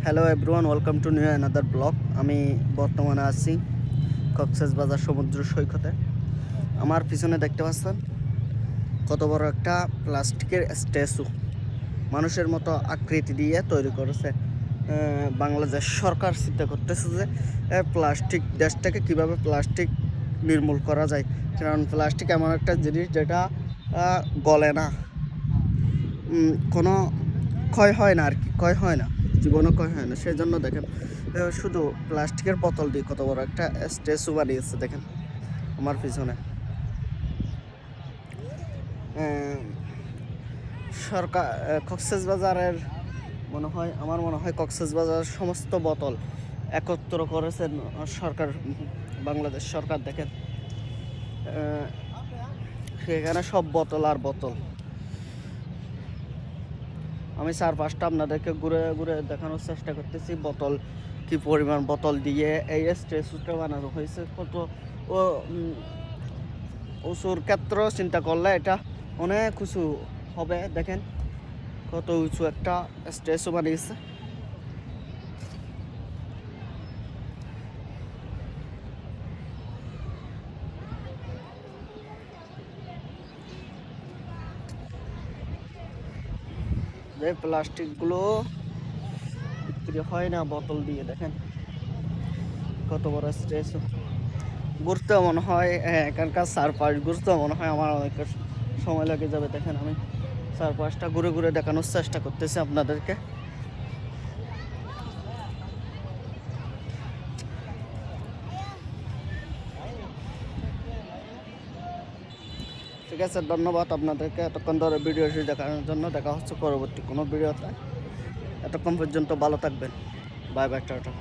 Hello everyone, welcome to new another blog. আমি বর্তমানে আছি কক্সবাজার সমুদ্র সৈকতে। আমার পিছনে দেখতে পাচ্ছেন কত বড় একটা প্লাস্টিকের স্ট্যাচু, মানুষের মতো আকৃতি দিয়ে তৈরি করেছে। বাংলাদেশ সরকার চিন্তা করতেছে যে প্লাস্টিক দেশটাকে কিভাবে প্লাস্টিক নির্মূল করা যায়, কারণ প্লাস্টিক এমন একটা জিনিস যেটা গলে না, কোনো ক্ষয় হয় না, আর কি ক্ষয় হয় না, জীবনও ক্ষয় হয় না। সেই জন্য দেখেন শুধু প্লাস্টিকের বোতল দিয়ে কত বড় একটা স্ট্যাচু বানিয়েছে দেখেন আমার পিছনে। সরকার কক্সবাজারের আমার মনে হয় কক্সবাজারের সমস্ত বোতল একত্র করেছেন সরকার, বাংলাদেশ সরকার। দেখেন সেখানে সব বোতল আর বোতল। আমি চারপাশটা আপনাদেরকে ঘুরে ঘুরে দেখানোর চেষ্টা করতেছি বোতল কি পরিমাণ বোতল দিয়ে এই স্ট্যাচুটা বানানো হয়েছে। কত ও উঁচুর ক্ষেত্র চিন্তা করলে এটা অনেক উঁচু হবে। দেখেন কত উঁচু একটা স্ট্যাচু বানিয়েছে। যে প্লাস্টিকগুলো বিক্রি হয় না বোতল দিয়ে, দেখেন কত বড় স্ট্যাচু। ঘুরতে মনে হয় এখানকার চারপাশ ঘুরতে মনে হয় আমার অনেক সময় লেগে যাবে। দেখেন আমি চারপাশটা ঘুরে ঘুরে দেখানোর চেষ্টা করতেছি আপনাদেরকে। ঠিক আছে, ধন্যবাদ আপনাদেরকে এতক্ষণ ধরে ভিডিওটি দেখানোর জন্য। দেখা হচ্ছে পরবর্তী কোনো ভিডিওতে। এতক্ষণ পর্যন্ত ভালো থাকবেন। Bye bye, tata.